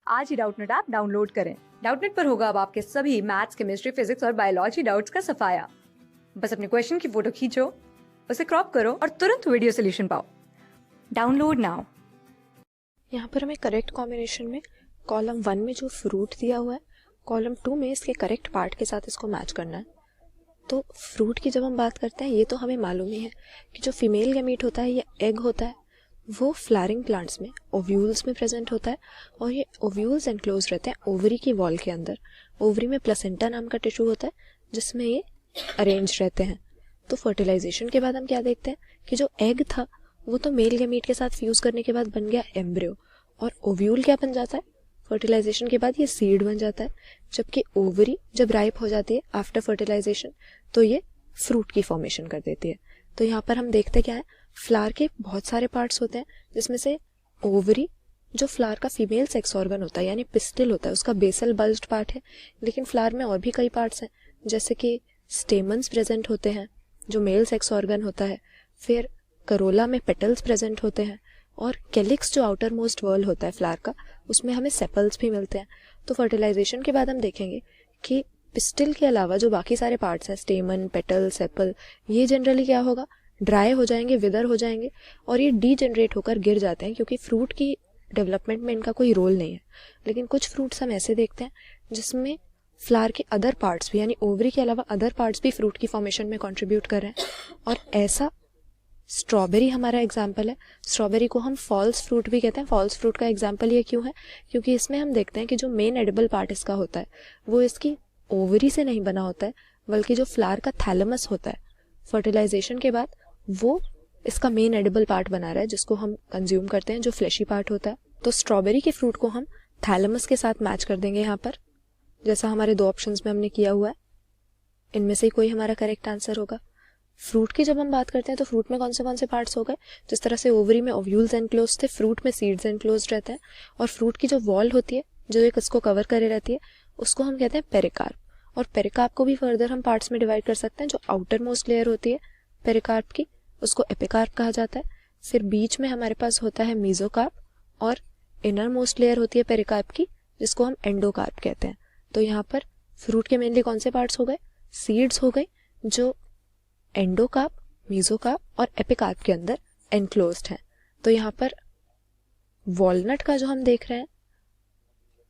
आज ही Doubtnut app download करें। Doubtnut पर होगा अब आपके सभी मैथ्स, केमिस्ट्री, फिजिक्स और बायोलॉजी डाउट्स का सफाया। बस अपने क्वेश्चन की फोटो खींचो, उसे क्रॉप करो और तुरंत वीडियो सोल्यूशन पाओ। Download now. यहाँ पर हमें करेक्ट कॉम्बिनेशन में कॉलम 1 में जो फ्रूट दिया हुआ है, कॉलम 2 में इसके करेक्ट पार्ट के साथ इसको मैच करना है। तो फ्रूट की जब हम बात करते हैं, ये तो हमें मालूम ही है कि जो फीमेल गैमीट होता है या एग होता है वो फ्लावरिंग प्लांट्स में ओव्यूल्स में प्रेजेंट होता है और ये ओव्यूल्स एनक्लोज रहते हैं ओवरी की वॉल के अंदर। ओवरी में प्लेसेंटा नाम का टिश्यू होता है जिसमें ये अरेंज रहते हैं। तो फर्टिलाइजेशन के बाद हम क्या देखते हैं कि जो एग था वो तो मेल गैमीट के साथ फ्यूज करने के बाद बन गया एम्ब्रियो, और ओव्यूल क्या बन जाता है फर्टिलाइजेशन के बाद, ये सीड बन जाता है। जबकि ओवरी जब राइप हो जाती है आफ्टर फर्टिलाइजेशन तो ये फ्रूट की फॉर्मेशन कर देती है। तो यहाँ पर हम देखते क्या है, फ्लावर के बहुत सारे पार्ट्स होते हैं जिसमें से ओवरी जो फ्लावर का फीमेल सेक्स ऑर्गन होता है यानी पिस्टिल होता है, उसका बेसल बल्ज्ड पार्ट है। लेकिन फ्लावर में और भी कई पार्ट्स हैं जैसे कि स्टेमन्स प्रेजेंट होते हैं जो मेल सेक्स ऑर्गन होता है, फिर करोला में पेटल्स प्रेजेंट होते हैं, और कैलिक्स जो आउटर मोस्ट वर्ल होता है फ्लावर का उसमें हमें सेपल्स भी मिलते हैं। तो फर्टिलाइजेशन के बाद हम देखेंगे कि पिस्टिल के अलावा जो बाकी सारे पार्ट्स हैं स्टेमन, पेटल, सेपल, ये जनरली क्या होगा, ड्राई हो जाएंगे, विदर हो जाएंगे और ये डीजेनरेट होकर गिर जाते हैं क्योंकि फ्रूट की डेवलपमेंट में इनका कोई रोल नहीं है। लेकिन कुछ फ्रूट्स हम ऐसे देखते हैं जिसमें फ्लावर के अदर पार्ट्स भी यानी ओवरी के अलावा अदर पार्ट्स भी फ्रूट की फॉर्मेशन में कंट्रीब्यूट कर रहे हैं, और ऐसा स्ट्रॉबेरी हमारा एग्जाम्पल है। स्ट्रॉबेरी को हम फॉल्स फ्रूट भी कहते हैं। फॉल्स फ्रूट का एग्जाम्पल ये क्यों है, क्योंकि इसमें हम देखते हैं कि जो मेन एडिबल पार्ट इसका होता है वो इसकी ओवरी से नहीं बना होता है, बल्कि जो फ्लावर का थैलेमस होता है फर्टिलाइजेशन के बाद वो इसका मेन एडिबल पार्ट बना रहा है जिसको हम कंज्यूम करते हैं, जो फ्लैशी पार्ट होता है। तो स्ट्रॉबेरी के फ्रूट को हम थैलेमस के साथ मैच कर देंगे यहाँ पर, जैसा हमारे दो ऑप्शंस में हमने किया हुआ है। इनमें से ही कोई हमारा करेक्ट आंसर होगा। फ्रूट की जब हम बात करते हैं तो फ्रूट में कौन से पार्ट्स हो गए, जिस तरह से ओवरी में ओव्यूल्स एनक्लोज थे, फ्रूट में सीड्स एनक्लोज रहते हैं, और फ्रूट की जो वॉल होती है जो एक इसको कवर करे रहती है उसको हम कहते हैं पेरिकार्प। और पेरिकार्प को भी फर्दर हम पार्ट्स में डिवाइड कर सकते हैं। जो आउटर मोस्ट लेयर होती है पेरिकार्प की उसको एपिकार्प कहा जाता है। फिर बीच में हमारे पास होता है मीजोकार्प, और इनर मोस्ट लेयर होती है पेरिकार्प की जिसको हम एंडोकार्प कहते हैं। तो यहाँ पर फ्रूट के मेनली कौन से पार्ट्स हो गए, सीड्स हो गए जो एंडोकार्प, मीजोकार्प और एपिकार्प के अंदर एनक्लोज्ड हैं। तो यहाँ पर वॉलनट का जो हम देख रहे हैं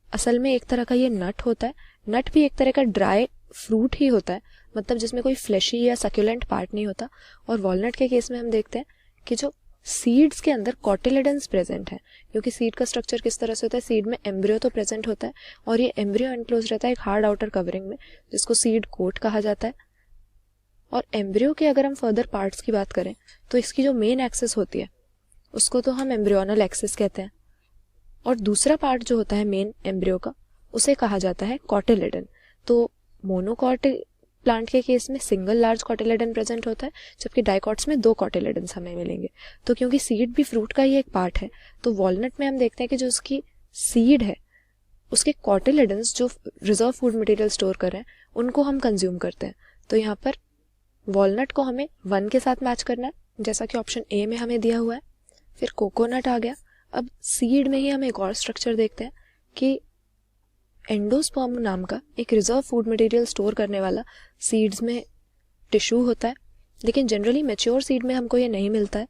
असल में एक तरह का ये नट होता है। नट भी एक तरह का ड्राई फ्रूट ही होता है, मतलब जिसमें कोई फ्लैशी या सक्यूलेंट पार्ट नहीं होता। और वॉलनट के केस में हम देखते हैं कि जो सीड्स के अंदर कॉटिलेडन्स प्रेजेंट है, क्योंकि सीड का स्ट्रक्चर किस तरह से होता है, सीड में एम्ब्रियो तो प्रेजेंट होता है और ये एम्ब्रियो एनक्लोज रहता है एक हार्ड आउटर कवरिंग में जिसको सीड कोट कहा जाता है। और एम्ब्रियो के अगर हम फर्दर पार्ट्स की बात करें तो इसकी जो मेन एक्सिस होती है उसको तो हम एम्ब्रियोनल एक्सिस कहते हैं, और दूसरा पार्ट जो होता है मेन एम्ब्रियो का उसे कहा जाता है कॉटिलेडन। तो मोनोकॉट प्लांट के केस में सिंगल लार्ज कॉटिलेडन प्रेजेंट होता है, जबकि डाइकॉट्स में 2 कॉटिलेडन हमें मिलेंगे। तो क्योंकि सीड भी फ्रूट का ही एक पार्ट है तो वॉलनट में हम देखते हैं कि जो उसकी सीड है उसके कॉटिलेडन्स जो रिजर्व फूड मटेरियल स्टोर कर रहे हैं उनको हम कंज्यूम करते हैं। तो यहाँ पर वॉलनट को हमें 1 के साथ मैच करना है जैसा कि ऑप्शन ए में हमें दिया हुआ है। फिर कोकोनट आ गया। अब सीड में ही हम एक और स्ट्रक्चर देखते हैं कि एंडोस्पर्म नाम का एक रिजर्व फूड मटेरियल स्टोर करने वाला सीड्स में टिश्यू होता है, लेकिन जनरली मैच्योर सीड में हमको ये नहीं मिलता है,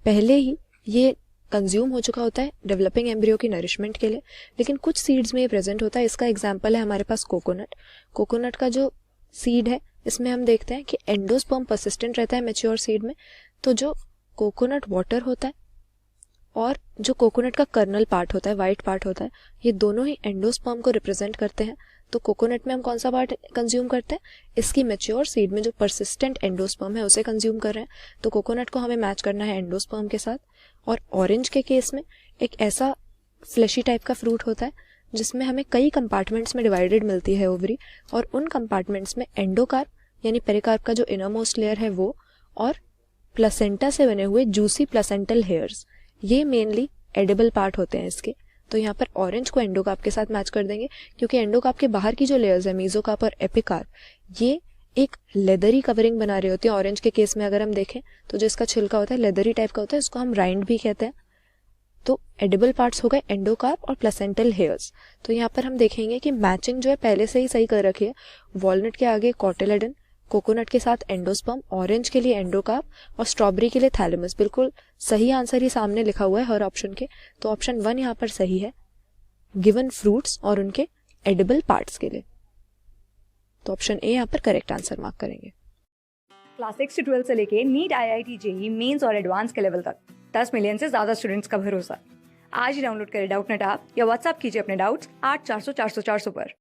पहले ही ये कंज्यूम हो चुका होता है डेवलपिंग एम्ब्रियो की नरिशमेंट के लिए। लेकिन कुछ सीड्स में ये प्रेजेंट होता है। इसका एग्जाम्पल है हमारे पास कोकोनट। कोकोनट का जो सीड है इसमें हम देखते हैं कि एंडोस्पर्म परसिस्टेंट रहता है मैच्योर सीड में। तो जो कोकोनट वाटर होता है और जो कोकोनट का कर्नल पार्ट होता है, वाइट पार्ट होता है, ये दोनों ही एंडोस्पर्म को रिप्रेजेंट करते हैं। तो कोकोनट में हम कौन सा पार्ट कंज्यूम करते हैं, इसकी मैच्योर सीड में जो परसिस्टेंट एंडोस्पर्म है उसे कंज्यूम कर रहे हैं। तो कोकोनट को हमें मैच करना है एंडोस्पर्म के साथ। और ऑरेंज के केस में एक ऐसा फ्लैशी टाइप का फ्रूट होता है जिसमें हमें कई कंपार्टमेंट्स में डिवाइडेड मिलती है ओवरी, और उन कंपार्टमेंट्स में एंडोकार्प यानी पेरिकार्प का जो इनर मोस्ट लेयर है वो, और प्लेसेंटा से बने हुए जूसी प्लेसेंटल हेयर्स, ये मेनली एडिबल पार्ट होते हैं इसके। तो यहाँ पर ऑरेंज को एंडोकार्प के साथ मैच कर देंगे क्योंकि एंडोकार्प के बाहर की जो लेयर्स है मीजोकार्प और एपिकार्प ये एक लेदरी कवरिंग बना रही होती है। ऑरेंज के केस में अगर हम देखें तो जो इसका छिलका होता है लेदरी टाइप का होता है, इसको हम राइंड भी कहते हैं। तो एडिबल पार्ट्स हो गए एंडोकार्प और प्लेसेंटल हेयर्स। तो यहाँ पर हम देखेंगे कि मैचिंग जो है पहले से ही सही कर रखी है। वॉलनट के आगे कॉटिलेडन, कोकोनट के साथ एंडोस्पर्म, ऑरेंज के लिए एंडोकार्प और स्ट्रॉबेरी के लिए थैलेमस। बिल्कुल सही आंसर ही सामने लिखा हुआ है हर ऑप्शन के। तो ऑप्शन 1 यहाँ पर सही है, गिवन फ्रूट्स और उनके एडिबल पार्ट्स के लिए। तो ऑप्शन ए यहाँ पर करेक्ट आंसर मार्क करेंगे। क्लास 6 से 12 से लेके नीट, IIT, जेईई मेंस और एडवांस के लेवल तक 10 मिलियन से ज्यादा स्टूडेंट्स का भरोसा। आज ही डाउनलोड करें डाउटनेट ऐप या व्हाट्सएप कीजिए अपने डाउट्स 8400 400 400 पर।